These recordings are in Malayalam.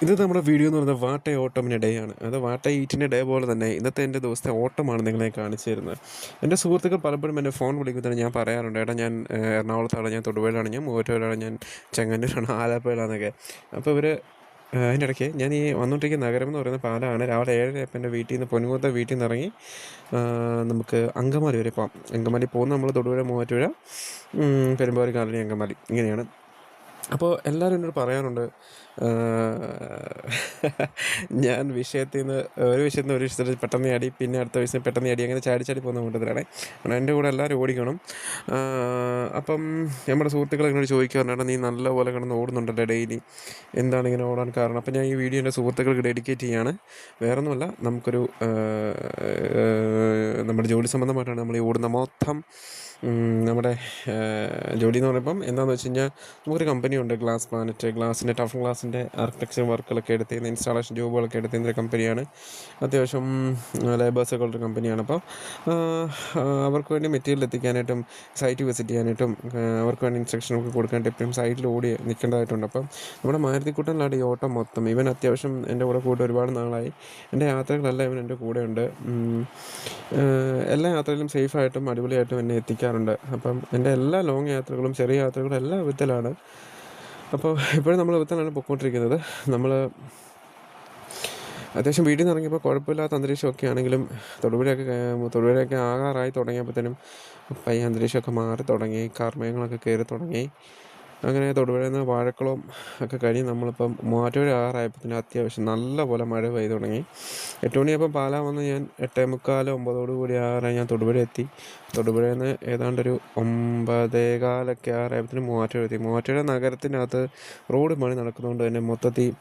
ഇത് നമ്മുടെ വീഡിയോ എന്ന് പറയുന്നത് വാട്ട ഓട്ടമിൻ്റെ ഡേ ആണ്. അത് വാട്ട ഈറ്റിൻ്റെ ഡേ പോലെ തന്നെ ഇന്നത്തെ എൻ്റെ ദിവസത്തെ ഓട്ടമാണ് നിങ്ങളെ കാണിച്ചു തരുന്നത്. എൻ്റെ സുഹൃത്തുക്കൾ പലപ്പോഴും എന്നെ ഫോൺ വിളിക്കുമ്പോൾ ഞാൻ പറയാറുണ്ട്, ഏട്ടാ ഞാൻ എറണാകുളത്താണ്, ഞാൻ തൊടുപുഴയിലാണ്, ഞാൻ മൂവാറ്റുപുഴയിലാണ്, ഞാൻ ചെങ്ങന്നൂരാണ്, ആലപ്പുഴയിലാണെന്നൊക്കെ. അപ്പോൾ ഇവർ അതിൻ്റെ ഇടയ്ക്ക് ഞാൻ ഈ വന്നുകൊണ്ടിരിക്കുന്ന നഗരം എന്ന് പറയുന്ന പാലമാണ്. രാവിലെ 7:30 എൻ്റെ വീട്ടിൽ നിന്ന് പൊൻകുന്നത്തെ വീട്ടിൽ നിന്ന് ഇറങ്ങി നമുക്ക് അങ്കമാലി വരെ പോകാം. അങ്കമാലി പോകുന്ന നമ്മൾ തൊടുപുഴ, മൂവാറ്റുപുഴ, പെരുമ്പാവൂർ, കാലണി, അങ്കമാലി ഇങ്ങനെയാണ്. അപ്പോൾ എല്ലാവരും എന്നോട് പറയാറുണ്ട്, ഞാൻ വിഷയത്തിൽ നിന്ന് ഒരു വിഷയത്തിൽ പെട്ടെന്ന് ചാടി, പിന്നെ അടുത്ത വിഷയം പെട്ടെന്ന് ചാടി, അങ്ങനെ ചാടി ചാടി പോകുന്ന കൂട്ടത്തിലാണ്. കാരണം എൻ്റെ കൂടെ എല്ലാവരും ഓടിക്കണം. അപ്പം നമ്മുടെ സുഹൃത്തുക്കൾ എന്നോട് ചോദിക്കാറുണ്ട്, നീ നല്ലപോലെ കിടന്ന് ഓടുന്നുണ്ടല്ലോ ഡെയിലി, എന്താണ് ഇങ്ങനെ ഓടാൻ കാരണം? അപ്പം ഞാൻ ഈ വീഡിയോ എൻ്റെ സുഹൃത്തുക്കൾക്ക് ഡെഡിക്കേറ്റ് ചെയ്യാണ്. വേറൊന്നുമല്ല, നമുക്കൊരു നമ്മുടെ ജോലി സംബന്ധമായിട്ടാണ് നമ്മൾ ഈ ഓടുന്ന മൊത്തം. നമ്മുടെ ജോലി എന്ന് പറയുമ്പം എന്താണെന്ന് വെച്ച് കഴിഞ്ഞാൽ, നമുക്കൊരു കമ്പനിയുണ്ട്, ഗ്ലാസ് പ്ലാനറ്റ്. ഗ്ലാസിൻ്റെ ടഫ് ഗ്ലാസിൻ്റെ ആർക്കിടെക്ചർ വർക്കുകളൊക്കെ എടുത്ത് ചെയ്യുന്ന, ഇൻസ്റ്റാളേഷൻ ജോബുകളൊക്കെ എടുത്ത് ചെയ്യുന്നൊരു കമ്പനിയാണ്. അത്യാവശ്യം ലേബേഴ്സൊക്കെ ഉള്ളൊരു കമ്പനിയാണ്. അപ്പോൾ അവർക്ക് വേണ്ടി മെറ്റീരിയൽ എത്തിക്കാനായിട്ടും സൈറ്റ് വിസിറ്റ് ചെയ്യാനായിട്ടും അവർക്ക് വേണ്ടി ഇൻസ്ട്രക്ഷനൊക്കെ കൊടുക്കാനായിട്ട് എപ്പോഴും സൈറ്റിൽ ഓടി നിൽക്കേണ്ടതായിട്ടുണ്ട്. അപ്പം നമ്മുടെ മാരുതിക്കുട്ടനിലാണ് ഈ ഓട്ടം മൊത്തം. ഇവൻ അത്യാവശ്യം എൻ്റെ കൂടെ കൂട്ട് ഒരുപാട് നാളായി. എൻ്റെ യാത്രകളെല്ലാം ഇവൻ എൻ്റെ കൂടെ ഉണ്ട്. എല്ലാ യാത്രയിലും സേഫായിട്ടും അടിപൊളിയായിട്ടും എന്നെ എത്തിക്കാറുണ്ട്. അപ്പം എൻ്റെ എല്ലാ ലോങ് യാത്രകളും ചെറിയ യാത്രകളും എല്ലാം വിധത്തിലാണ്. അപ്പോൾ ഇപ്പോഴും നമ്മൾ വിധത്തിലാണ് പൊയ്ക്കൊണ്ടിരിക്കുന്നത്. നമ്മൾ അത്യാവശ്യം വീട്ടിൽ നിന്ന് ഇറങ്ങിയപ്പോൾ കുഴപ്പമില്ലാത്ത അന്തരീക്ഷമൊക്കെ ആണെങ്കിലും തൊടുപുഴയൊക്കെ ആകാറായി തുടങ്ങിയപ്പോഴത്തേനും പയ്യെ അന്തരീക്ഷമൊക്കെ മാറി തുടങ്ങി, കാർമേഘങ്ങളൊക്കെ കയറി തുടങ്ങി. അങ്ങനെ തൊടുപുഴയിൽ നിന്ന് വാഴക്കുളം ഒക്കെ കഴിഞ്ഞ് നമ്മളിപ്പം മൂവാറ്റുപുഴ ആറായപ്പോഴത്തേനും അത്യാവശ്യം നല്ല പോലെ മഴ പെയ്ത് തുടങ്ങി. 8 മണിയായപ്പം പാലാ വന്ന് ഞാൻ 8:45, 9 ആറായി ഞാൻ തൊടുപുഴ എത്തി. തൊടുപുഴയിൽ നിന്ന് ഏതാണ്ടൊരു 9:15 ആറായപ്പോഴത്തേനും മൂവാറ്റുപുഴ എത്തി. മൂവാറ്റുപുഴ നഗരത്തിനകത്ത് റോഡ് പണി നടക്കുന്നതുകൊണ്ട് തന്നെ മൊത്തത്തിൽ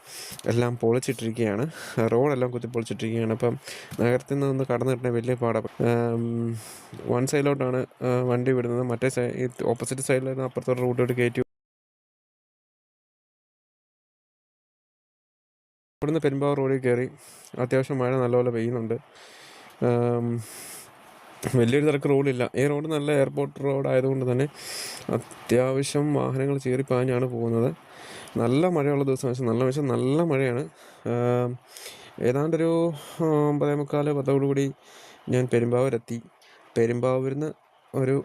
എല്ലാം പൊളിച്ചിട്ടിരിക്കുകയാണ്. റോഡെല്ലാം കുത്തി പൊളിച്ചിട്ടിരിക്കുകയാണ്. അപ്പം നഗരത്തിൽ നിന്ന് കടന്നു കിട്ടുന്ന വലിയ പാടാണ്. വൺ സൈഡിലോട്ടാണ് വണ്ടി വിടുന്നത്, മറ്റേ ഓപ്പോസിറ്റ് സൈഡിലായിരുന്നു അപ്പുറത്തെ റൂട്ടോട്ട് കയറ്റി. ഇവിടുന്ന് പെരുമ്പാവൂർ റോഡിൽ കയറി. അത്യാവശ്യം മഴ നല്ലപോലെ പെയ്യുന്നുണ്ട്. വലിയൊരു തിരക്ക് റോഡില്ല. ഈ റോഡ് നല്ല എയർപോർട്ട് റോഡായതുകൊണ്ട് തന്നെ അത്യാവശ്യം വാഹനങ്ങൾ ചീറിപ്പാഞ്ഞാണ് പോകുന്നത്. നല്ല മഴയുള്ള ദിവസം, നല്ല മഴയാണ്. ഏതാണ്ടൊരു 9:45, 10 ഞാൻ പെരുമ്പാവൂരെത്തി. പെരുമ്പാവൂരിൽ നിന്ന് ഒരു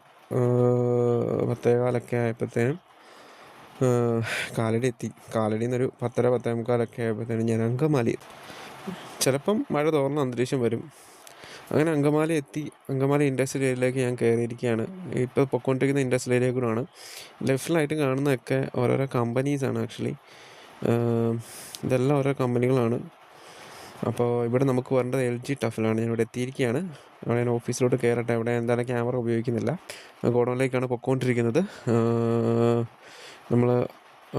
10:15 ആയപ്പോഴത്തേനും കാലടി എത്തി. കാലടിയിൽ നിന്നൊരു 10:30, 10:45 ആയപ്പോഴത്തേനും ഞാൻ അങ്കമാലി. ചിലപ്പം മഴ തോർന്ന അന്തരീക്ഷം വരും. അങ്ങനെ അങ്കമാലി എത്തി. അങ്കമാലി ഇൻഡസ്ട്രിയൽ ഏരിയയിലേക്ക് ഞാൻ കയറിയിരിക്കുകയാണ്. ഇപ്പോൾ പൊയ്ക്കൊണ്ടിരിക്കുന്ന ഇൻഡസ്ട്രിയൽ ഏരിയ കൂടെയാണ്. ലെഫ്റ്റിലായിട്ട് കാണുന്നതൊക്കെ ഓരോരോ കമ്പനീസാണ് ആക്ച്വലി. ഇതെല്ലാം ഓരോ കമ്പനികളാണ്. അപ്പോൾ ഇവിടെ നമുക്ക് വരേണ്ടത് LG ടഫിലാണ്. ഞാനിവിടെ എത്തിയിരിക്കുകയാണ്. അവിടെ ഞാൻ ഓഫീസിലോട്ട് കയറട്ടെ. അവിടെ എന്തായാലും ക്യാമറ ഉപയോഗിക്കുന്നില്ല. ഗോഡൗണിലേക്കാണ് പൊയ്ക്കൊണ്ടിരിക്കുന്നത്. നമ്മൾ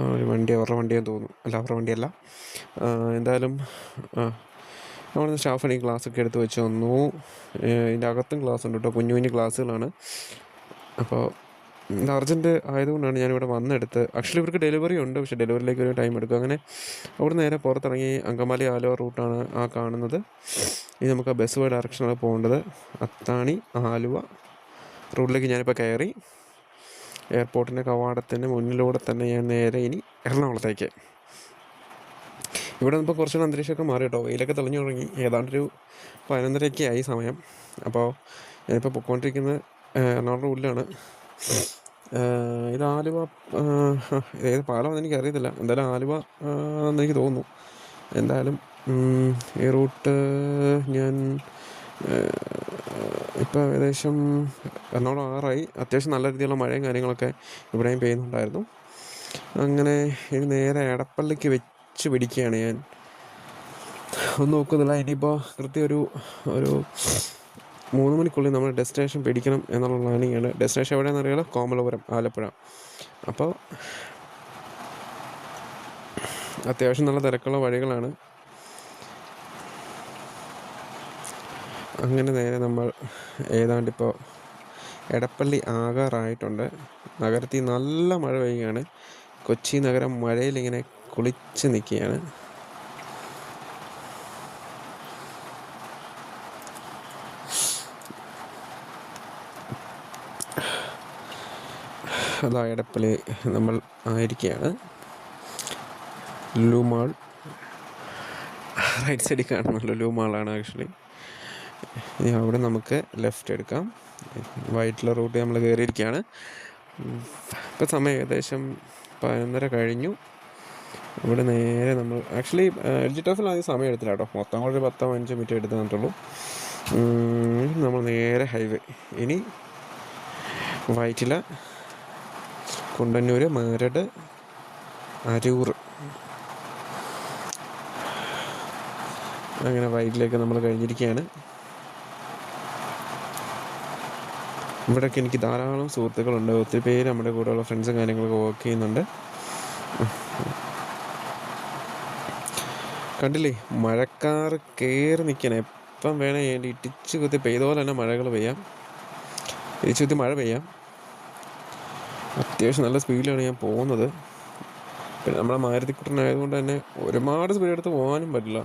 ഒരു വണ്ടി, അവരുടെ വണ്ടിയാന്ന് തോന്നുന്നു. അല്ല, അവരുടെ വണ്ടിയല്ല. എന്തായാലും അവിടെ സ്റ്റാഫാണ് ഈ ഗ്ലാസ്സൊക്കെ എടുത്ത് വെച്ച് വന്നു. ഇതിൻ്റെ അകത്തും ഗ്ലാസ് ഉണ്ട് കേട്ടോ, കുഞ്ഞു കുഞ്ഞു ഗ്ലാസ്സുകളാണ്. അപ്പോൾ ഇത് അർജൻറ്റ് ആയതുകൊണ്ടാണ് ഞാനിവിടെ വന്നെടുത്ത്. ആക്ച്വലി ഇവർക്ക് ഡെലിവറി ഉണ്ട്, പക്ഷേ ഡെലിവറിയിലേക്ക് ഒരു ടൈം എടുക്കും. അങ്ങനെ അവിടെ നേരെ പുറത്തിറങ്ങി. അങ്കമാലി ആലുവ റൂട്ടാണ് ആ കാണുന്നത്. ഇനി നമുക്ക് ആ ബസ് പോയ ഡയറക്ഷനാണ് പോകേണ്ടത്. അത്താണി ആലുവ റൂട്ടിലേക്ക് ഞാനിപ്പോൾ കയറി. എയർപോർട്ടിൻ്റെ കവാടത്തിൻ്റെ മുന്നിലൂടെ തന്നെ ഞാൻ നേരെ ഇനി എറണാകുളത്തേക്ക്. ഇവിടെ ഇപ്പോൾ കുറച്ചുകൂടെ അന്തരീക്ഷമൊക്കെ മാറി കേട്ടോ. വെയിലൊക്കെ തെളിഞ്ഞു തുടങ്ങി. ഏതാണ്ടൊരു 11:30 ആയി സമയം. അപ്പോൾ ഞാനിപ്പോൾ പൊയ്ക്കൊണ്ടിരിക്കുന്നത് എറണാകുളം റൂട്ടിലാണ്. ഇത് ആലുവ, ഏത് പാലമാണെന്ന് എനിക്ക് അറിയത്തില്ല. എന്തായാലും ആലുവ എന്നെനിക്ക് തോന്നുന്നു. എന്തായാലും ഈ റൂട്ട് ഞാൻ ഇപ്പോൾ ഏകദേശം എറണാകുളം ആറായി. അത്യാവശ്യം നല്ല രീതിയിലുള്ള മഴയും കാര്യങ്ങളൊക്കെ ഇവിടെയും പെയ്യുന്നുണ്ടായിരുന്നു. അങ്ങനെ ഇനി നേരെ എടപ്പള്ളിക്ക് വെച്ച് പിടിക്കുകയാണ് ഞാൻ. ഒന്നും നോക്കുന്നില്ല. ഇനിയിപ്പോൾ കൃത്യം ഒരു 3 മണിക്കുള്ളിൽ നമ്മൾ ഡെസ്റ്റിനേഷൻ പിടിക്കണം എന്നുള്ള പ്ലാനിങ്ങാണ്. ഡെസ്റ്റിനേഷൻ എവിടെയാണെന്ന് അറിയാലോ, കോമളപുരം, ആലപ്പുഴ. അപ്പോൾ അത്യാവശ്യം നല്ല തിരക്കുള്ള വഴികളാണ്. അങ്ങനെ നേരെ നമ്മൾ ഏതാണ്ടിപ്പോൾ എടപ്പള്ളി ആകാറായിട്ടുണ്ട്. നഗരത്തിൽ നല്ല മഴ പെയ്യുകയാണ്. കൊച്ചി നഗരം മഴയിലിങ്ങനെ കുളിച്ച് നിൽക്കുകയാണ്. അതാ എടപ്പള്ളി നമ്മൾ ആയിരിക്കുകയാണ്. ലുലു മാൾ റൈറ്റ് സൈഡിൽ കാണുന്ന ലുലു മാളാണ് ആക്ച്വലി. ഇനി അവിടെ നമുക്ക് ലെഫ്റ്റ് എടുക്കാം. വൈറ്റില റൂട്ട് നമ്മൾ കയറിയിരിക്കുകയാണ്. ഇപ്പം സമയം ഏകദേശം 11:30 കഴിഞ്ഞു. ഇവിടെ നേരെ നമ്മൾ ആക്ച്വലി എഡ്ജ് ടഫിൽ ആദ്യം സമയം എടുത്തില്ല കേട്ടോ, മൊത്തം കൂടെ ഒരു 10-15 മിനിറ്റ് എടുത്ത് തന്നിട്ടുള്ളൂ. നമ്മൾ നേരെ ഹൈവേ. ഇനി വൈറ്റില, കുണ്ടന്നൂർ, മരട്, അരൂർ, അങ്ങനെ വൈറ്റിലേക്ക് നമ്മൾ കഴിഞ്ഞിരിക്കുകയാണ്. ഇവിടെയൊക്കെ എനിക്ക് ധാരാളം സുഹൃത്തുക്കളുണ്ട്, ഒത്തിരി പേര് നമ്മുടെ കൂടെയുള്ള ഫ്രണ്ട്സും കാര്യങ്ങളൊക്കെ വർക്ക് ചെയ്യുന്നുണ്ട്. കണ്ടില്ലേ, മഴക്കാറ് കയറി നിൽക്കണം. എപ്പം വേണേൽ ഇടിച്ച് കുത്തി പെയ്ത പോലെ തന്നെ മഴകൾ പെയ്യാം, ഇടിച്ച് കുത്തി മഴ പെയ്യാം. അത്യാവശ്യം നല്ല സ്പീഡിലാണ് ഞാൻ പോകുന്നത്. പിന്നെ നമ്മുടെ മാരുതിക്കുട്ടനായതുകൊണ്ട് തന്നെ ഒരുപാട് സ്പീഡ് എടുത്ത് പോകാനും പറ്റില്ല.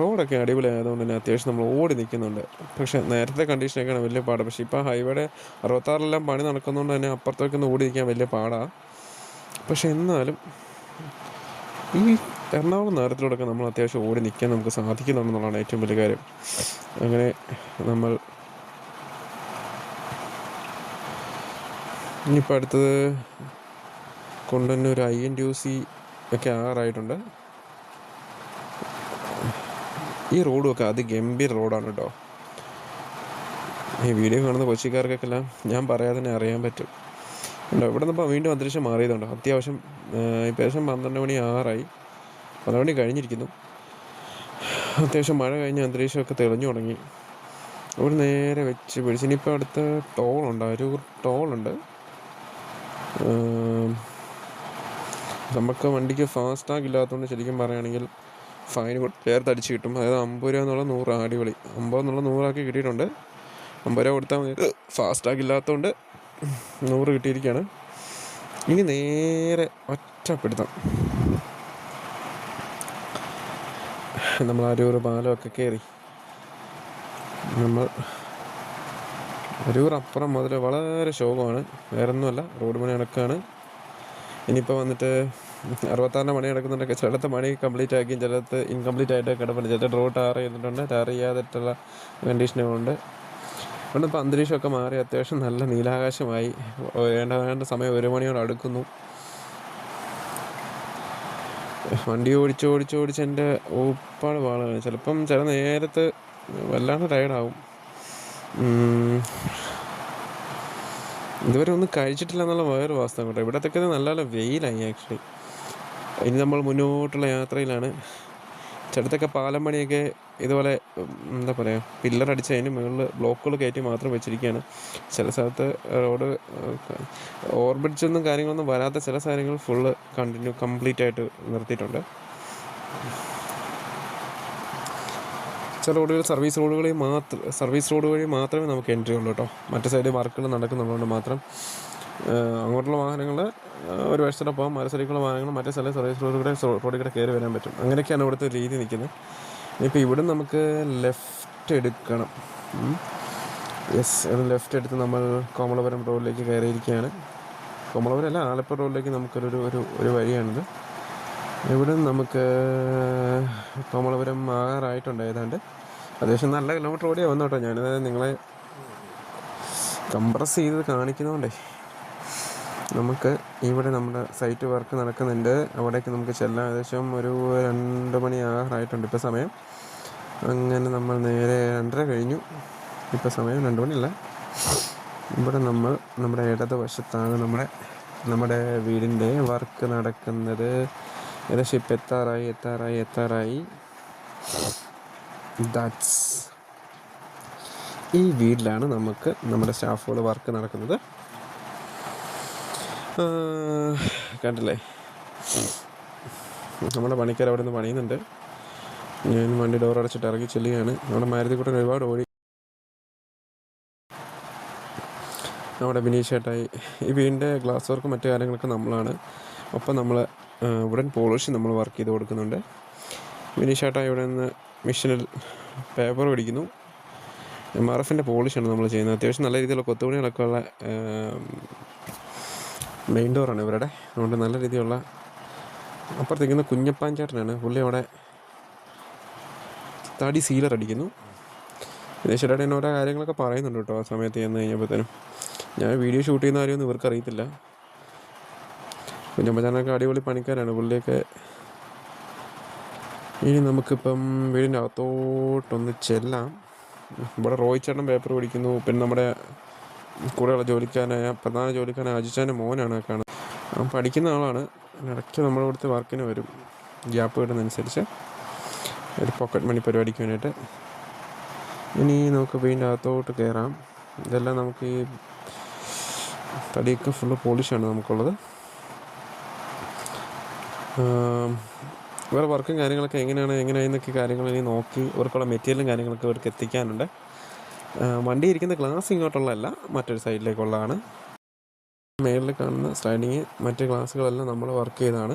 റോഡൊക്കെ അടിപൊളി ആയതുകൊണ്ട് തന്നെ അത്യാവശ്യം നമ്മൾ ഓടി നിൽക്കുന്നുണ്ട്. പക്ഷേ നേരത്തെ കണ്ടീഷനൊക്കെയാണ് വലിയ പാട്. പക്ഷേ ഇപ്പോൾ ഹൈവേയുടെ 66 പണി നടക്കുന്നതുകൊണ്ട് തന്നെ അപ്പുറത്തേക്കൊന്ന് ഓടി നിൽക്കാൻ വലിയ പാടാണ്. പക്ഷെ എന്നാലും ഈ എറണാകുളം നഗരത്തിലൂടെയൊക്കെ നമ്മൾ അത്യാവശ്യം ഓടി നിൽക്കാൻ നമുക്ക് സാധിക്കുന്നുണ്ടെന്നുള്ളതാണ് ഏറ്റവും വലിയ കാര്യം. അങ്ങനെ നമ്മൾ ഇനിയിപ്പോൾ അടുത്തത് കുണ്ടന്നൂർ INTUC ഒക്കെ ആറായിട്ടുണ്ട്. ഈ റോഡുമൊക്കെ അതിഗംഭീര റോഡാണ് കേട്ടോ. ഈ വീഡിയോ കാണുന്ന കൊച്ചിക്കാർക്കൊക്കെല്ലാം ഞാൻ പറയാതെ തന്നെ അറിയാൻ പറ്റും. ഉണ്ടോ, ഇവിടെ നിന്നിപ്പോൾ വീണ്ടും അന്തരീക്ഷം മാറിയതുണ്ടോ. അത്യാവശ്യം ഏകദേശം 12 മണി ആറായി, 12 മണി കഴിഞ്ഞിരിക്കുന്നു. അത്യാവശ്യം മഴ കഴിഞ്ഞ് അന്തരീക്ഷമൊക്കെ തെളിഞ്ഞു തുടങ്ങി. ഇവിടെ നേരെ വെച്ച് പിടിച്ച് ഇനിയിപ്പോൾ അടുത്ത ടോളുണ്ട്, അരൂർ ടോളുണ്ട്. നമുക്ക് വണ്ടിക്ക് ഫാസ്ടാഗ് ഇല്ലാത്തതുകൊണ്ട് ശരിക്കും പറയുകയാണെങ്കിൽ ഫൈൻ ചേർത്തടിച്ച് കിട്ടും. അതായത് 50 രൂപ എന്നുള്ള 100 അടിപൊളി, 50 എന്നുള്ള 100 കിട്ടിയിട്ടുണ്ട്. 50 രൂപ കൊടുത്താൽ മതി. ഫാസ്ടാഗ് ഇല്ലാത്തതുകൊണ്ട് 100 കിട്ടിയിരിക്കുകയാണ്. ഇനി നേരെ ഒറ്റപ്പെടുത്താം. നമ്മൾ അരൂർ പാലമൊക്കെ കയറി നമ്മൾ അരൂർ അപ്പുറം മുതൽ വളരെ ശോകമാണ്, വേറൊന്നുമല്ല, റോഡ് പണി നടക്കുകയാണ്. ഇനിയിപ്പോൾ വന്നിട്ട് 66 പണി നടക്കുന്നുണ്ടൊക്കെ, ചിലത്തെ പണി കംപ്ലീറ്റ് ആക്കിയും ചിലത്ത് ഇൻകംപ്ലീറ്റ് ആയിട്ട് കിടപ്പുണ്ട്. ചിലത്തെ റോഡ് ടാർ ചെയ്തിട്ടുണ്ട്, ടാർ ചെയ്യാതിട്ടുള്ള കണ്ടീഷനുകളുണ്ട്. അതുകൊണ്ട് ഇപ്പോൾ അന്തരീക്ഷമൊക്കെ മാറി അത്യാവശ്യം നല്ല നീലാകാശമായി. വേണ്ട സമയം 1 മണിയോട് അടുക്കുന്നു. വണ്ടി ഓടിച്ച് എൻ്റെ ഉപ്പാട് പാടാണ്. ചിലപ്പം ചില നേരത്ത് വല്ലാണ്ട് ടയർഡാവും. ഇതുവരെ ഒന്നും കഴിച്ചിട്ടില്ല എന്നുള്ള വേറൊരു വാസ്തവം കേട്ടോ. ഇവിടത്തൊക്കെ നല്ല നല്ല വെയിലായി ആക്ച്വലി. ഇനി നമ്മൾ മുന്നോട്ടുള്ള യാത്രയിലാണ്. ചിലത്തൊക്കെ പാലം പണിയൊക്കെ ഇതുപോലെ എന്താ പറയുക, പില്ലറടിച്ച് അതിന് മുകളിൽ ബ്ലോക്കുകൾ കയറ്റി മാത്രം വെച്ചിരിക്കുകയാണ്. ചില സ്ഥലത്ത് റോഡ് ഓവർബ്രിഡ്ജൊന്നും കാര്യങ്ങളൊന്നും വരാത്ത ചില കാര്യങ്ങൾ ഫുള്ള് കംപ്ലീറ്റ് ആയിട്ട് നിർത്തിയിട്ടുണ്ട്. ചില റോഡുകൾ സർവീസ് റോഡ് വഴി മാത്രമേ നമുക്ക് എൻട്രി ഉള്ളൂ കേട്ടോ. മറ്റു സൈഡിൽ വർക്കുകൾ നടക്കുന്നുള്ളതുകൊണ്ട് മാത്രം അങ്ങോട്ടുള്ള വാഹനങ്ങൾ ഒരു വശത്തോടെ പോകാം, മറ്റു സൈഡിലുള്ള വാഹനങ്ങൾ മറ്റേ സ്ഥലം സർവീസ് റോഡിൽ കൂടെ കയറി വരാൻ പറ്റും. അങ്ങനെയൊക്കെയാണ് ഇവിടുത്തെ രീതി നിൽക്കുന്നത്. ഇപ്പോൾ ഇവിടെ നമുക്ക് ലെഫ്റ്റ് എടുക്കണം. ലെഫ്റ്റ് എടുത്ത് നമ്മൾ കോമളപുരം റോഡിലേക്ക് കയറിയിരിക്കുകയാണ്. കോമളപുരം അല്ല, ആലപ്പുഴ റോഡിലേക്ക് നമുക്കൊരു വഴിയാണിത്. ഇവിടെ നമുക്ക് കോമളപുരം ആകാറായിട്ടുണ്ട് ഏതാണ്ട്. അത്യാവശ്യം നല്ല കിലോമീറ്റർ ഓടിയാൽ വന്നു കേട്ടോ. ഞാനത് നിങ്ങളെ കംപ്രസ് ചെയ്ത് കാണിക്കുന്നതുകൊണ്ടേ നമുക്ക് ഇവിടെ നമ്മുടെ സൈറ്റ് വർക്ക് നടക്കുന്നുണ്ട്. അവിടേക്ക് നമുക്ക് ചെല്ലാൻ ഏകദേശം ഒരു 2 മണി ആകാറായിട്ടുണ്ട് ഇപ്പോൾ സമയം. അങ്ങനെ നമ്മൾ നേരെ 2:30 കഴിഞ്ഞു. ഇപ്പോൾ സമയം 2 മണിയല്ല. ഇവിടെ നമ്മുടെ ഇടതുവശത്താണ് നമ്മുടെ വീടിൻ്റെ വർക്ക് നടക്കുന്നത്. ഏകദേശം ഇപ്പം എത്താറായി. ഈ വീട്ടിലാണ് നമ്മുടെ സ്റ്റാഫുകൾ വർക്ക് നടക്കുന്നത്. കണ്ടില്ലേ, നമ്മുടെ പണിക്കാർ അവിടെ നിന്ന് പണിയുന്നുണ്ട്. ഞാൻ വണ്ടി ഡോർ അടച്ചിട്ട് ഇറങ്ങി ചെല്ലുകയാണ്. നമ്മുടെ മാരുതിക്കുട്ടൻ ഒരുപാട് ഓടി. നമ്മുടെ ബിനീഷേട്ടായി ഈ വീടിൻ്റെ ഗ്ലാസ് വർക്ക് മറ്റു കാര്യങ്ങളൊക്കെ നമ്മളാണ്. ഒപ്പം നമ്മൾ വുഡൻ പോളിഷ് നമ്മൾ വർക്ക് ചെയ്ത് കൊടുക്കുന്നുണ്ട്. ബിനീഷേട്ടായി ഇവിടെ നിന്ന് മെഷീനിൽ പേപ്പർ പിടിക്കുന്നു. MRFൻ്റെ പോളിഷാണ് നമ്മൾ ചെയ്യുന്നത്. അത്യാവശ്യം നല്ല രീതിയിലുള്ള കൊത്തുപണികളൊക്കെ ഉള്ള മെയിൻ ഡോറാണ് ഇവരുടെ. അതുകൊണ്ട് നല്ല രീതിയിലുള്ള അപ്പുറത്തേക്കുന്ന കുഞ്ഞപ്പാൻ ചേട്ടനാണ്, പുള്ളി അവിടെ തടി സീലർ അടിക്കുന്നു. വിദേശിയുടെ ഓരോ കാര്യങ്ങളൊക്കെ പറയുന്നുണ്ട് കേട്ടോ ആ സമയത്ത് ചെന്ന് കഴിഞ്ഞപ്പോഴത്തേനും. ഞാൻ വീഡിയോ ഷൂട്ട് ചെയ്യുന്ന കാര്യമൊന്നും ഇവർക്ക് അറിയത്തില്ല. കുഞ്ഞപ്പച്ചാനൊക്കെ അടിപൊളി പണിക്കാരാണ് പുള്ളിയൊക്കെ. ഇനി നമുക്കിപ്പം വീടിൻ്റെ അകത്തോട്ടൊന്ന് ചെല്ലാം. ഇവിടെ റോയ് ചേട്ടൻ പേപ്പർ പഠിക്കുന്നു. പിന്നെ നമ്മുടെ കൂടെയുള്ള പ്രധാന ജോലിക്കാരനായ അജിച്ചാൻ്റെ മോനാണ് കാണുന്നത്. അവൻ പഠിക്കുന്ന ആളാണ്. ഇടയ്ക്ക് നമ്മുടെ ഇവിടുത്തെ വർക്കിന് വരും, ഗ്യാപ്പ് കിട്ടുന്നതനുസരിച്ച്, ഒരു പോക്കറ്റ് മണി പരിപാടിക്ക് വേണ്ടിയിട്ട്. ഇനി നമുക്ക് വീടിൻ്റെ അകത്തോട്ട് കയറാം. ഇതെല്ലാം നമുക്ക് ഈ തടിയൊക്കെ ഫുള്ള് പോളിഷാണ് നമുക്കുള്ളത്. ഇവരുടെ വർക്കും കാര്യങ്ങളൊക്കെ എങ്ങനെയാണെന്നൊക്കെ കാര്യങ്ങൾ ഇനി നോക്കി ഇവർക്കുള്ള മെറ്റീരിയലും കാര്യങ്ങളൊക്കെ ഇവർക്ക് എത്തിക്കാനുണ്ട്. വണ്ടി ഇരിക്കുന്ന ഗ്ലാസ് ഇങ്ങോട്ടുള്ളതല്ല, മറ്റൊരു സൈഡിലേക്കുള്ളതാണ്. മേളിൽ കാണുന്ന സ്ലൈഡിങ് മറ്റ് ഗ്ലാസ്സുകളെല്ലാം നമ്മൾ വർക്ക് ചെയ്താണ്.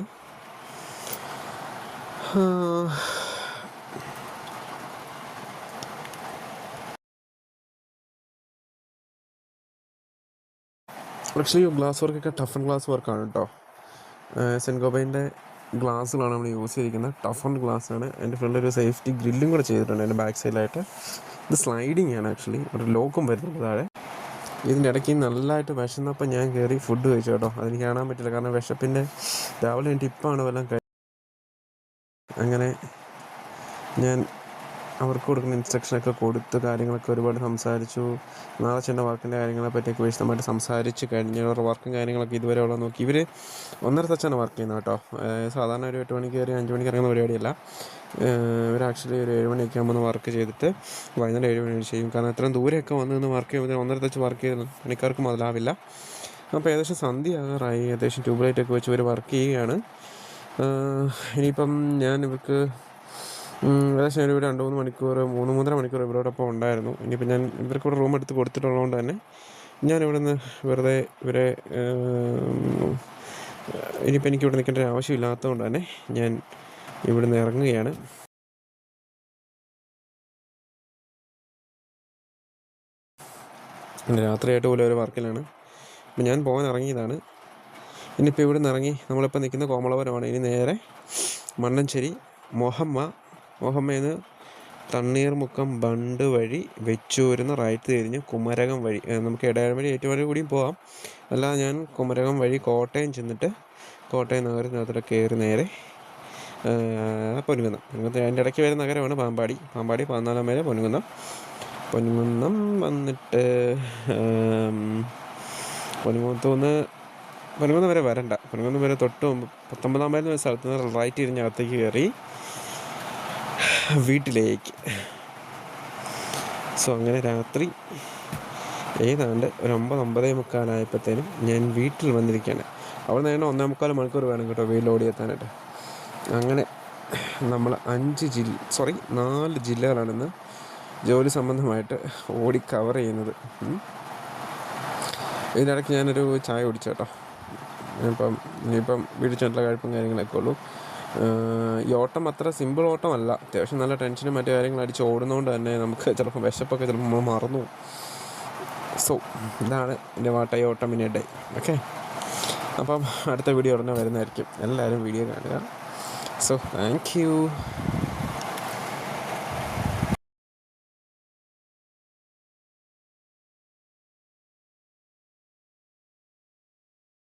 ആക്ച്വലി ഗ്ലാസ് വർക്കൊക്കെ ടഫ് ആൻഡ് ഗ്ലാസ് വർക്കാണ് കേട്ടോ. സെൻറ്റ് ഗോബൈൻ്റെ ഗ്ലാസ്സുകളാണ് നമ്മൾ യൂസ് ചെയ്തിരിക്കുന്നത്. ടഫ് ആൻഡ് ഗ്ലാസ് ആണ്. എൻ്റെ ഫ്രണ്ടിൽ ഒരു സേഫ്റ്റി ഗ്രില്ലും കൂടെ ചെയ്തിട്ടുണ്ട് എൻ്റെ ബാക്ക് സൈഡിലായിട്ട്. ഇത് സ്ലൈഡിങ് ആണ് ആക്ച്വലി, ഒരു ലോക്കും വരുന്നുണ്ട് താഴെ. ഇതിൻ്റെ ഇടയ്ക്ക് നല്ലതായിട്ട് വിശന്നപ്പോൾ ഞാൻ കയറി ഫുഡ് കഴിച്ചു കേട്ടോ. അതെനിക്ക് കാണാൻ പറ്റില്ല, കാരണം വിശപ്പിൻ്റെ രാവിലെ എൻ്റെ ഇപ്പാണ് വല്ലതും അങ്ങനെ ഞാൻ അവർക്ക് കൊടുക്കുന്ന ഇൻസ്ട്രക്ഷനൊക്കെ കൊടുത്ത് കാര്യങ്ങളൊക്കെ ഒരുപാട് സംസാരിച്ചു. നാളെ ചെന്ന വർക്കിൻ്റെ കാര്യങ്ങളെ പറ്റിയൊക്കെ വിശദമായിട്ട് സംസാരിച്ച് കഴിഞ്ഞ് അവരുടെ വർക്കും കാര്യങ്ങളൊക്കെ ഇതുവരെ ഉള്ള നോക്കി. ഇവർ 1:30 തച്ചാണ് വർക്ക് ചെയ്യുന്നത് കേട്ടോ. സാധാരണ ഒരു 8 മണിക്ക് കയറി 5 മണിക്ക് ഇറങ്ങുന്ന പരിപാടിയല്ല. ഇവർ ആക്ച്വലി ഒരു 7 മണിയൊക്കെ ആകുമ്പോൾ വർക്ക് ചെയ്തിട്ട് വൈകുന്നേരം 7 മണി ചെയ്യും. കാരണം അത്രയും ദൂരെയൊക്കെ വന്ന് വർക്ക് ചെയ്യുമ്പോൾ 1:30 തച്ച് വർക്ക് ചെയ്ത് പണിക്കാർക്ക് മുതലാവില്ല. അപ്പോൾ ഏകദേശം സന്ധ്യ ആകാറായി. ഏകദേശം ട്യൂബ് ലൈറ്റൊക്കെ വെച്ച് ഇവർ വർക്ക് ചെയ്യുകയാണ്. ഇനിയിപ്പം ഞാൻ ഇവർക്ക് ഏകദേശം ഒരു 2-3 മണിക്കൂർ 3-3.5 മണിക്കൂർ ഇവരോടൊപ്പം ഉണ്ടായിരുന്നു. ഇനിയിപ്പോൾ ഞാൻ ഇവർക്ക് ഇവിടെ റൂം എടുത്ത് കൊടുത്തിട്ടുള്ളതുകൊണ്ട് തന്നെ ഞാൻ ഇവിടെ നിന്ന് വെറുതെ ഇവരെ ഇനിയിപ്പോൾ എനിക്ക് ഇവിടെ നിൽക്കേണ്ട ഒരു ആവശ്യമില്ലാത്തതുകൊണ്ട് തന്നെ ഞാൻ ഇവിടുന്ന് ഇറങ്ങുകയാണ്. രാത്രിയായിട്ട് പോലും ഒരു വർക്കിലാണ്. അപ്പം ഞാൻ പോകാൻ ഇറങ്ങിയതാണ്. ഇനിയിപ്പോൾ ഇവിടെ നിന്ന് ഇറങ്ങി നമ്മളിപ്പോൾ നിൽക്കുന്ന കോമളപുരമാണ്. ഇനി നേരെ മണ്ണഞ്ചേരി മൊഹമ്മേന്ന് തണ്ണീർമുക്കം ബണ്ട് വഴി വെച്ചൂരിന്ന് റൈറ്റ് തിരിഞ്ഞ് കുമരകം വഴി നമുക്ക് ഇടയാഴ്വഴി ഏറ്റുമാനൂർ കൂടിയും പോകാം. അല്ലാതെ ഞാൻ കുമരകം വഴി കോട്ടയം ചെന്നിട്ട് കോട്ടയം നഗരത്തിനകത്തോടെ കയറി നേരെ പൊൻകുന്നം അതിൻ്റെ ഇടയ്ക്ക് വരുന്ന നഗരമാണ് പാമ്പാടി 14 മൈൽ പൊൻകുന്നം വന്നിട്ട് പൊൻകുന്നം വരെ വരണ്ട. പൊൻകുന്നം വരെ തൊട്ട് 19 മൈൽ എന്ന സ്ഥലത്ത് നിന്ന് റൈറ്റ് തിരിഞ്ഞ് അകത്തേക്ക് കയറി വീട്ടിലേക്ക്. സോ അങ്ങനെ രാത്രി ഏതാണ്ട് ഒരു 9-9:45 ഞാൻ വീട്ടിൽ വന്നിരിക്കുകയാണ്. അവിടെ നിന്ന് 1.25 മണിക്കൂർ വേണം കേട്ടോ വീട്ടിൽ ഓടിയെത്താനായിട്ട്. അങ്ങനെ നമ്മൾ 4 ജില്ലകളാണിന്ന് ജോലി സംബന്ധമായിട്ട് ഓടി കവർ ചെയ്യുന്നത്. ഇതിനിടയ്ക്ക് ഞാനൊരു ചായ കുടിച്ചു കേട്ടോ. ഇനിയിപ്പം വീട്ടിൽ ചെന്നിട്ടുള്ള കഴിപ്പും കാര്യങ്ങളൊക്കെ ഉള്ളൂ. ഈ ഓട്ടം അത്ര സിമ്പിൾ ഓട്ടമല്ല. അത്യാവശ്യം നല്ല ടെൻഷനും മറ്റു കാര്യങ്ങൾ അടിച്ച് ഓടുന്നതുകൊണ്ട് തന്നെ നമുക്ക് ചിലപ്പോൾ വിശപ്പൊക്കെ ചിലപ്പോൾ നമ്മൾ മറന്നു. സോ ഇതാണ് എൻ്റെ വാട്ടായി ഓട്ടം മിനിയുടെ. ഓക്കെ, അപ്പം അടുത്ത വീഡിയോ ഉടനെ വരുന്നതായിരിക്കും. എല്ലാവരും വീഡിയോ കാണുക. So thank you.